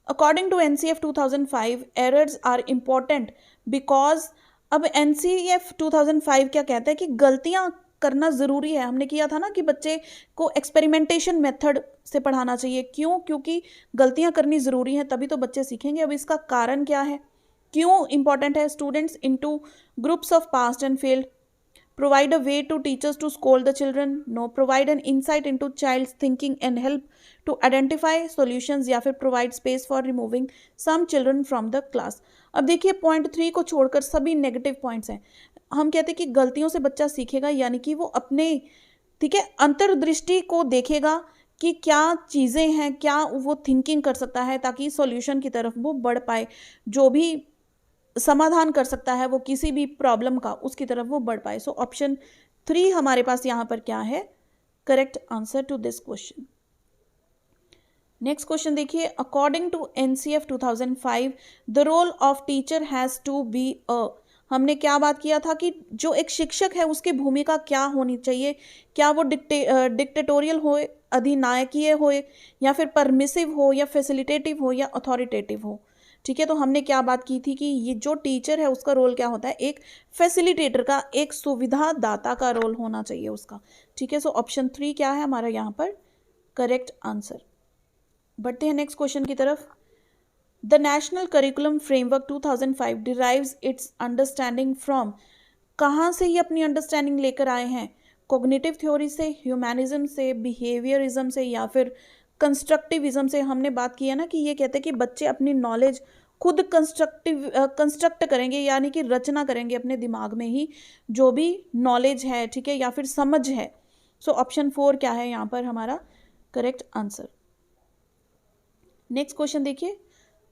according to NCF 2005 errors are important because, अब NCF 2005 क्या कहता है कि गलतियाँ करना ज़रूरी है। हमने किया था ना कि बच्चे को एक्सपेरिमेंटेशन मेथड से पढ़ाना चाहिए। क्यों? क्योंकि गलतियाँ करनी ज़रूरी हैं, तभी तो बच्चे सीखेंगे। अब इसका कारण क्या है, क्यों इंपॉर्टेंट है? Students into groups of passed and failed, provide a way to teachers to scold the children, no, provide an insight into child's thinking and help to identify solutions, या फिर provide space for removing some children from the class. अब देखिए point 3 को छोड़कर सभी negative points हैं। हम कहते हैं कि गलतियों से बच्चा सीखेगा, यानी कि वो अपने, ठीक है, अंतर्दृष्टि को देखेगा कि क्या चीज़ें हैं, क्या वो थिंकिंग कर सकता है ताकि सॉल्यूशन की तरफ वो बढ़ पाए। जो भी समाधान कर सकता है वो किसी भी प्रॉब्लम का, उसकी तरफ वो बढ़ पाए। सो ऑप्शन 3 हमारे पास यहाँ पर क्या है correct answer to this question. Next question देखिए, according to NCF 2005 the role of teacher has to be a, हमने क्या बात किया था कि जो एक शिक्षक है उसकी भूमिका क्या होनी चाहिए? क्या वो डिक्टेटोरियल हो, अधिनायकीय हो, या फिर परमिसिव हो, या फैसिलिटेटिव हो, या अथॉरिटेटिव हो, ठीक है। तो हमने क्या बात की थी कि ये जो टीचर है उसका रोल क्या होता है, एक फैसिलिटेटर का, एक सुविधा दाता का रोल होना चाहिए उसका, ठीक है। सो ऑप्शन 3 क्या है हमारा यहाँ पर करेक्ट आंसर। बढ़ते हैं नेक्स्ट क्वेश्चन की तरफ। The national curriculum framework 2005 derives it's understanding from, कहाँ से ये अपनी अंडरस्टैंडिंग लेकर आए हैं? कॉग्निटिव थ्योरी से, ह्यूमैनिज्म से, बिहेवियरिज्म से, या फिर कंस्ट्रक्टिविज्म से। हमने बात की है ना कि ये कहते हैं कि बच्चे अपनी नॉलेज खुद कंस्ट्रक्ट करेंगे, यानी कि रचना करेंगे अपने दिमाग में ही जो भी नॉलेज है, ठीक है, या फिर समझ है। सो ऑप्शन 4 क्या है यहाँ पर हमारा करेक्ट आंसर। नेक्स्ट क्वेश्चन देखिए।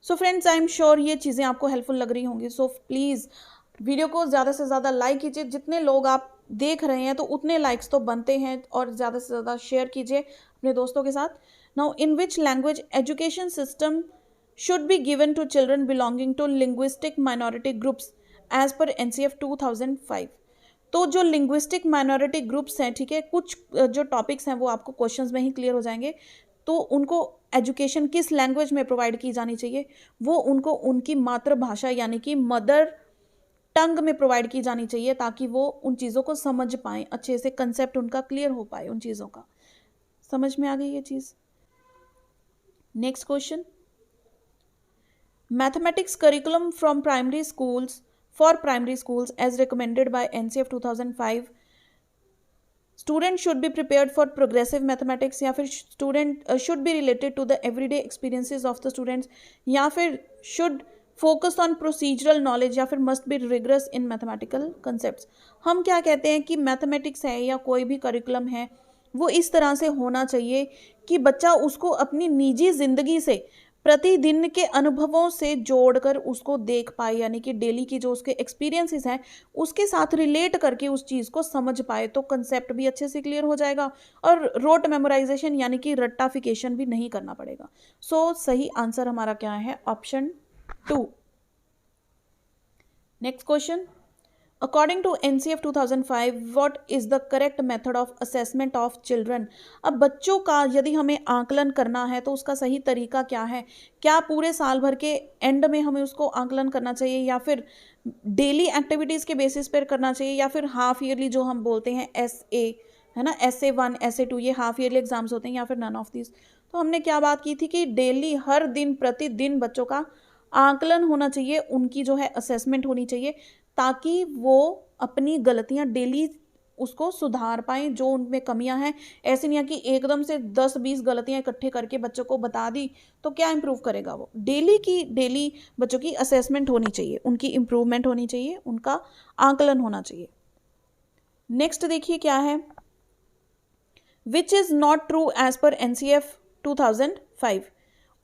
सो फ्रेंड्स, आई एम श्योर ये चीज़ें आपको हेल्पफुल लग रही होंगी। सो प्लीज़ वीडियो को ज़्यादा से ज़्यादा लाइक कीजिए। जितने लोग आप देख रहे हैं तो उतने लाइक्स तो बनते हैं, और ज़्यादा से ज़्यादा शेयर कीजिए अपने दोस्तों के साथ। Now, in which language education system should be given to children belonging to linguistic minority groups as per NCF 2005। तो जो लिंग्विस्टिक माइनॉरिटी ग्रुप्स हैं, ठीक है, कुछ जो टॉपिक्स हैं वो आपको क्वेश्चंस में ही क्लियर हो जाएंगे। तो उनको एजुकेशन किस लैंग्वेज में प्रोवाइड की जानी चाहिए? वो उनको उनकी मातृभाषा यानी कि मदर टंग में प्रोवाइड की जानी चाहिए, ताकि वो उन चीज़ों को समझ पाएँ अच्छे से, कंसेप्ट उनका क्लियर हो पाए उन चीज़ों का। समझ में आ गई ये चीज़? Next question, mathematics curriculum from primary schools for primary schools as recommended by NCF 2005, student should be prepared for progressive mathematics, या फिर student should be related to the everyday experiences of the students, या फिर should focus on procedural knowledge, या फिर must be rigorous in mathematical concepts. हम क्या कहते हैं कि मैथमेटिक्स है या कोई भी करिकुलम है वो इस तरह से होना चाहिए कि बच्चा उसको अपनी निजी ज़िंदगी से, प्रतिदिन के अनुभवों से जोड़कर उसको देख पाए, यानी कि डेली की जो उसके एक्सपीरियंसेस हैं उसके साथ रिलेट करके उस चीज़ को समझ पाए। तो कंसेप्ट भी अच्छे से क्लियर हो जाएगा और रोट मेमोराइजेशन यानी कि रट्टाफिकेशन भी नहीं करना पड़ेगा। सो सही आंसर हमारा क्या है? Option 2। Next question, according to NCF 2005 what is the correct method of assessment of children. अब बच्चों का यदि हमें आंकलन करना है तो उसका सही तरीका क्या है? क्या पूरे साल भर के एंड में हमें उसको आंकलन करना चाहिए, या फिर डेली एक्टिविटीज़ के बेसिस पर करना चाहिए, या फिर हाफ ईयरली जो हम बोलते हैं SA, है ना, SA1 SA2, ये हाफ ईयरली एग्जाम्स होते हैं, या फिर नन ऑफ दिस। तो हमने क्या बात की थी कि डेली, हर दिन, प्रतिदिन बच्चों का आकलन होना चाहिए, उनकी जो है असेसमेंट होनी चाहिए, ताकि वो अपनी गलतियां डेली उसको सुधार पाएं, जो उनमें कमियां हैं। ऐसे नहीं है कि एकदम से 10-20 गलतियां इकट्ठे करके बच्चों को बता दी तो क्या इंप्रूव करेगा वो। डेली बच्चों की असेसमेंट होनी चाहिए, उनकी इंप्रूवमेंट होनी चाहिए, उनका आकलन होना चाहिए। नेक्स्ट देखिए क्या है, which is not true as per NCF 2005।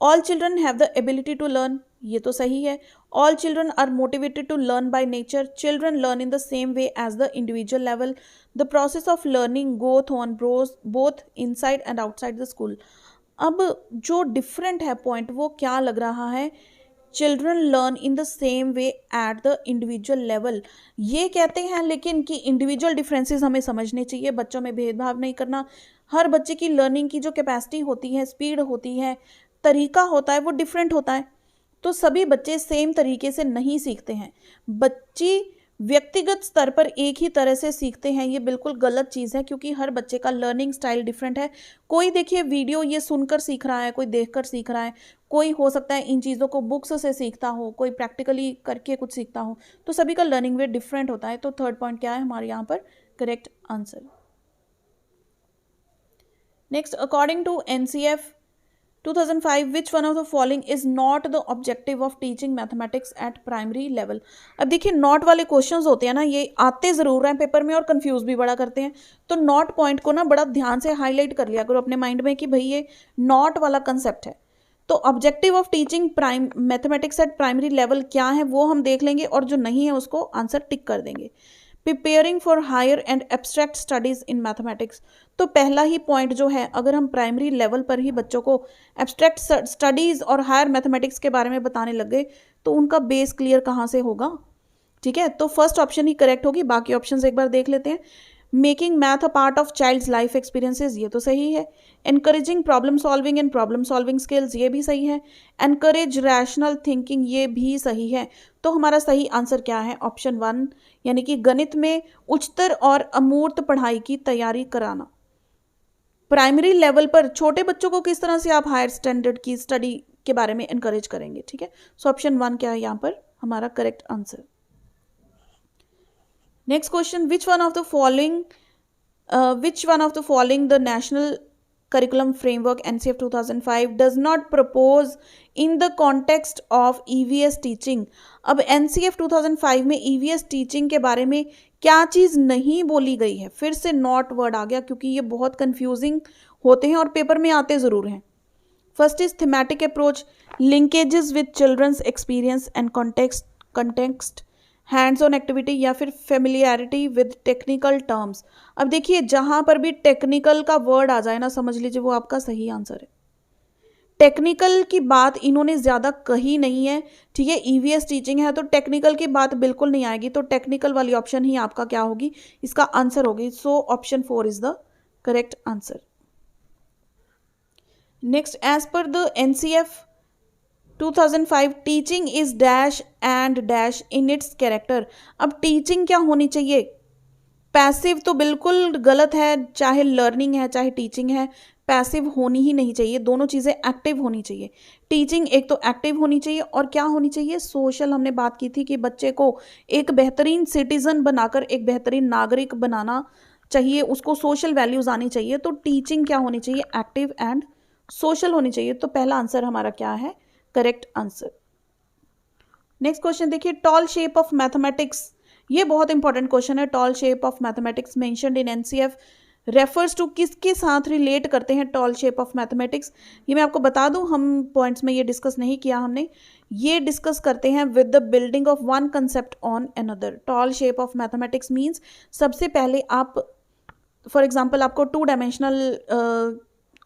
All children have the ability to learn, ये तो सही है। All children are motivated to learn by nature, children learn in the same way as the individual level, the process of learning goes on both inside and outside the school. अब जो different है point वो क्या लग रहा है, children learn in the same way at the individual level, ये कहते हैं, लेकिन कि इंडिविजुअल डिफरेंसेस हमें समझने चाहिए, बच्चों में भेदभाव नहीं करना। हर बच्चे की लर्निंग की जो कैपेसिटी होती है, स्पीड होती है, तरीका होता है, वो डिफरेंट होता है। तो सभी बच्चे सेम तरीके से नहीं सीखते हैं, बच्चे व्यक्तिगत स्तर पर एक ही तरह से सीखते हैं, ये बिल्कुल गलत चीज़ है, क्योंकि हर बच्चे का लर्निंग स्टाइल डिफरेंट है। कोई देखिए वीडियो ये सुनकर सीख रहा है, कोई देखकर सीख रहा है, कोई हो सकता है इन चीज़ों को बुक्स से सीखता हो, कोई प्रैक्टिकली करके कुछ सीखता हो, तो सभी का लर्निंग वे डिफरेंट होता है। तो थर्ड पॉइंट क्या है हमारे यहाँ पर correct answer. Next, according to NCF 2005 which one of the following is not the objective of teaching mathematics at primary level। अब देखिए नॉट वाले क्वेश्चंस होते हैं ना, ये आते ज़रूर हैं पेपर में और कंफ्यूज भी बड़ा करते हैं। तो नॉट पॉइंट को ना बड़ा ध्यान से हाईलाइट कर लिया करो अपने माइंड में कि भाई ये नॉट वाला कंसेप्ट है। तो objective of teaching mathematics eight primary level क्या है वो हम देख लेंगे, और जो नहीं है उसको आंसर टिक कर देंगे। Preparing for higher and abstract studies in mathematics, तो पहला ही पॉइंट जो है, अगर हम प्राइमरी लेवल पर ही बच्चों को एब्स्ट्रैक्ट स्टडीज़ और हायर मैथमेटिक्स के बारे में बताने लग गए तो उनका बेस क्लियर कहाँ से होगा। ठीक है, तो फर्स्ट ऑप्शन ही करेक्ट होगी, बाकी ऑप्शंस एक बार देख लेते हैं। Making math a part of child's life experiences, ये तो सही है। Encouraging problem solving and problem solving skills, ये भी सही है। एनकरेज रैशनल थिंकिंग, ये भी सही है। तो हमारा सही आंसर क्या है, ऑप्शन 1, यानी कि गणित में उच्चतर और अमूर्त पढ़ाई की तैयारी कराना। प्राइमरी लेवल पर छोटे बच्चों को किस तरह से आप हायर स्टैंडर्ड की स्टडी के बारे में एनकरेज करेंगे। ठीक है, सो ऑप्शन 1 क्या है यहाँ पर हमारा correct answer. Next question, which one of the following the national curriculum framework NCF 2005 does not propose in the context of EVS teaching। अब NCF 2005 में EVS teaching के बारे में क्या चीज़ नहीं बोली गई है, फिर से नॉट वर्ड आ गया, क्योंकि ये बहुत कंफ्यूजिंग होते हैं और पेपर में आते ज़रूर हैं। First is thematic approach, linkages with children's experience and context, hands on activity, या फिर फेमिलियरिटी विद टेक्निकल टर्म्स। अब देखिए जहाँ पर भी टेक्निकल का वर्ड आ जाए ना, समझ लीजिए वो आपका सही आंसर है। टेक्निकल की बात इन्होंने ज़्यादा कही नहीं है। ठीक है, EVS टीचिंग है तो टेक्निकल की बात बिल्कुल नहीं आएगी, तो टेक्निकल वाली ऑप्शन ही आपका क्या होगी, इसका आंसर होगी। So option 4 is the correct answer. Next, as per the NCF 2005 teaching is dash and dash in its character. अब टीचिंग क्या होनी चाहिए, पैसिव तो बिल्कुल गलत है, चाहे लर्निंग है चाहे टीचिंग है, पैसिव होनी ही नहीं चाहिए, दोनों चीज़ें एक्टिव होनी चाहिए। टीचिंग एक तो एक्टिव होनी चाहिए और क्या होनी चाहिए, सोशल। हमने बात की थी कि बच्चे को एक बेहतरीन सिटीजन बनाकर एक बेहतरीन नागरिक बनाना चाहिए, उसको सोशल वैल्यूज़ आनी चाहिए। तो टीचिंग क्या होनी चाहिए, एक्टिव एंड सोशल होनी चाहिए। तो पहला आंसर हमारा क्या है, करेक्ट आंसर। नेक्स्ट क्वेश्चन देखिए, टॉल शेप ऑफ मैथमेटिक्स, ये बहुत इंपॉर्टेंट क्वेश्चन है। Tall shape of mathematics mentioned in NCF refers to, किसके साथ रिलेट करते हैं टॉल शेप ऑफ मैथमेटिक्स। ये मैं आपको बता दूं, हम पॉइंट्स में ये डिस्कस नहीं किया हमने, ये डिस्कस करते हैं with the building of one concept on another. Tall shape of mathematics means सबसे पहले आप, फॉर एग्जाम्पल आपको 2 डायमेंशनल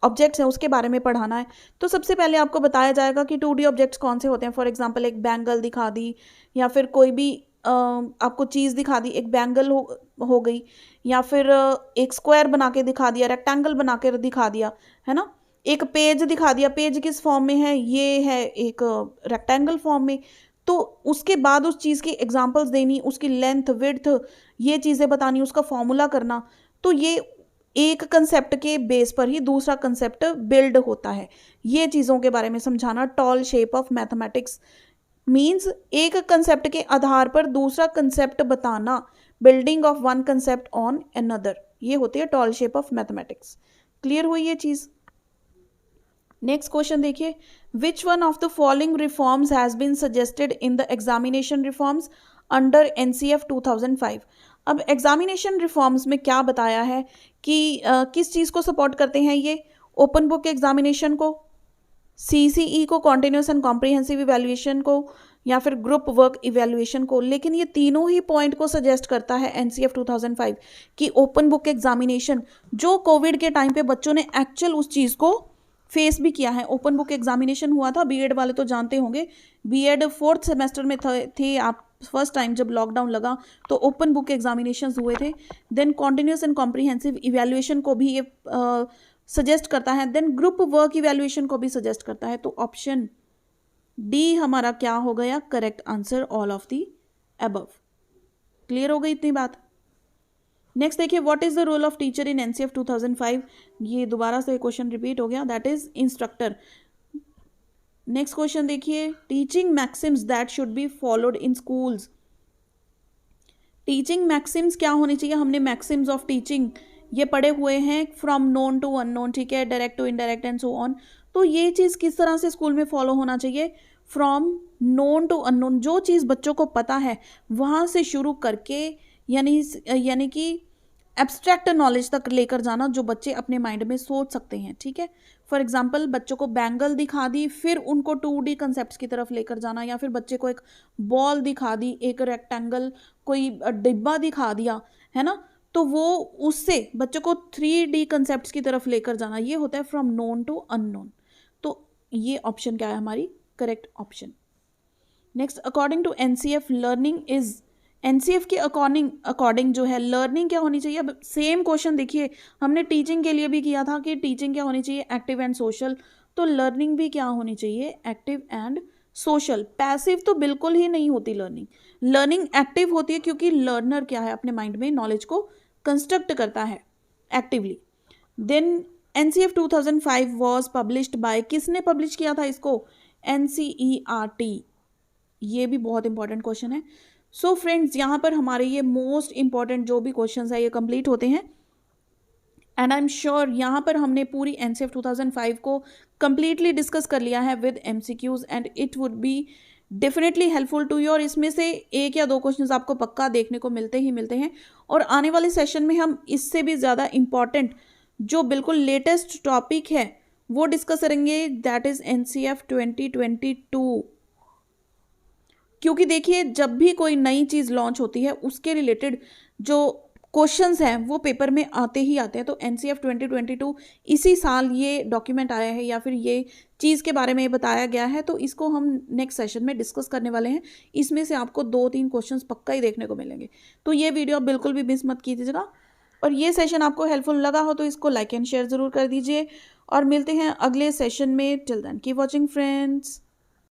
ऑब्जेक्ट्स हैं उसके बारे में पढ़ाना है, तो सबसे पहले आपको बताया जाएगा कि 2D ऑब्जेक्ट्स कौन से होते हैं। फॉर एग्जांपल एक बैंगल दिखा दी, या फिर कोई भी आपको चीज़ दिखा दी, एक बैंगल हो गई, या फिर एक स्क्वायर बना के दिखा दिया, रेक्टेंगल बना के दिखा दिया, है ना। एक पेज दिखा दिया, पेज किस फॉर्म में है, ये है एक रेक्टेंगल फॉर्म में। तो उसके बाद उस चीज़ की एग्जांपल्स देनी, उसकी लेंथ विड्थ ये चीज़ें बतानी, उसका फॉर्मूला करना। तो ये एक कंसेप्ट के बेस पर ही दूसरा कंसेप्ट बिल्ड होता है। ये चीज़ों के बारे में समझाना tall shape of mathematics means एक कंसेप्ट के आधार पर दूसरा कंसेप्ट बताना, building of one concept on another, ये होती है tall shape of mathematics. Clear हुई ये चीज। नेक्स्ट क्वेश्चन देखिए, which one of the following reforms has been suggested in the examination reforms under NCF 2005। अब एग्जामिनेशन रिफॉर्म्स में क्या बताया है कि किस चीज़ को सपोर्ट करते हैं ये, ओपन बुक एग्जामिनेशन को, सीसीई को, कॉन्टिन्यूस एंड कॉम्प्रिहेंसिव इवैल्यूएशन को, या फिर ग्रुप वर्क इवैल्यूएशन को। लेकिन ये तीनों ही पॉइंट को सजेस्ट करता है एनसीएफ 2005 कि ओपन बुक एग्जामिनेशन, जो कोविड के टाइम पे बच्चों ने एक्चुअल उस चीज़ को फेस भी किया है। ओपन बुक एग्जामिनेशन हुआ था, बीएड वाले तो जानते होंगे, बीएड 4th सेमेस्टर में थे आप, फर्स्ट टाइम जब लॉकडाउन लगा तो ओपन बुक एग्जामिनेशंस हुए थे। Then continuous and comprehensive evaluation को भी ये सजेस्ट करता है, देन ग्रुप वर्क इवैल्यूएशन को भी सजेस्ट करता है। तो ऑप्शन डी हमारा क्या हो गया, correct answer, all of the above. Clear हो गई इतनी बात। नेक्स्ट देखिए, what is the role of teacher in NCF 2005। ये दोबारा से क्वेश्चन रिपीट हो गया, that is instructor. Next question देखिए, teaching maxims that should be followed in schools. Teaching maxims क्या होनी चाहिए, हमने मैक्सिम्स ऑफ टीचिंग ये पढ़े हुए हैं, फ्रॉम नोन टू अननोन, ठीक है, direct to indirect and so on. तो ये चीज़ किस तरह से स्कूल में फॉलो होना चाहिए, फ्रॉम नोन टू अननोन, जो चीज़ बच्चों को पता है वहाँ से शुरू करके, यानी कि एब्स्ट्रैक्ट नॉलेज तक लेकर जाना, जो बच्चे अपने माइंड में सोच सकते हैं, ठीक है। फॉर एग्जांपल बच्चों को बैंगल दिखा दी, फिर उनको 2D कंसेप्ट्स की तरफ लेकर जाना, या फिर बच्चे को एक बॉल दिखा दी, एक रेक्टेंगल कोई डिब्बा दिखा दिया, है ना, तो वो उससे बच्चों को 3D कंसेप्ट्स की तरफ लेकर जाना, ये होता है फ्रॉम नोन टू अननोन। तो ये ऑप्शन क्या है हमारी correct option. Next, according to NCF learning is, NCF के अकॉर्डिंग जो है लर्निंग क्या होनी चाहिए। अब सेम क्वेश्चन देखिए हमने टीचिंग के लिए भी किया था कि टीचिंग क्या होनी चाहिए, एक्टिव एंड सोशल, तो लर्निंग भी क्या होनी चाहिए, एक्टिव एंड सोशल। पैसिव तो बिल्कुल ही नहीं होती लर्निंग, लर्निंग एक्टिव होती है, क्योंकि लर्नर क्या है अपने माइंड में नॉलेज को कंस्ट्रक्ट करता है actively. Then NCF 2005 was published by, किसने पब्लिश किया था इसको, एनसीईआरटी। ये भी बहुत इंपॉर्टेंट क्वेश्चन है। सो फ्रेंड्स, यहाँ पर हमारे ये मोस्ट इंपॉर्टेंट जो भी क्वेश्चंस है ये कंप्लीट होते हैं, एंड आई एम श्योर यहाँ पर हमने पूरी एनसीएफ 2005 को कंप्लीटली डिस्कस कर लिया है with MCQs, and it would be definitely helpful to you. और इसमें से 1 या 2 क्वेश्चंस आपको पक्का देखने को मिलते हैं, और आने वाले सेशन में हम इससे भी ज़्यादा इंपॉर्टेंट जो बिल्कुल लेटेस्ट टॉपिक है वो डिस्कस करेंगे, दैट इज एनसीएफ 2022। क्योंकि देखिए जब भी कोई नई चीज़ लॉन्च होती है उसके रिलेटेड जो क्वेश्चंस हैं वो पेपर में आते ही आते हैं। तो एनसीएफ 2022 इसी साल ये डॉक्यूमेंट आया है, या फिर ये चीज़ के बारे में बताया गया है, तो इसको हम नेक्स्ट सेशन में डिस्कस करने वाले हैं। इसमें से आपको 2-3 क्वेश्चंस पक्का ही देखने को मिलेंगे, तो ये वीडियो आप बिल्कुल भी मिस मत कीजिएगा। और ये सेशन आपको हेल्पफुल लगा हो तो इसको लाइक एंड शेयर ज़रूर कर दीजिए, और मिलते हैं अगले सेशन में। Till then keep watching friends.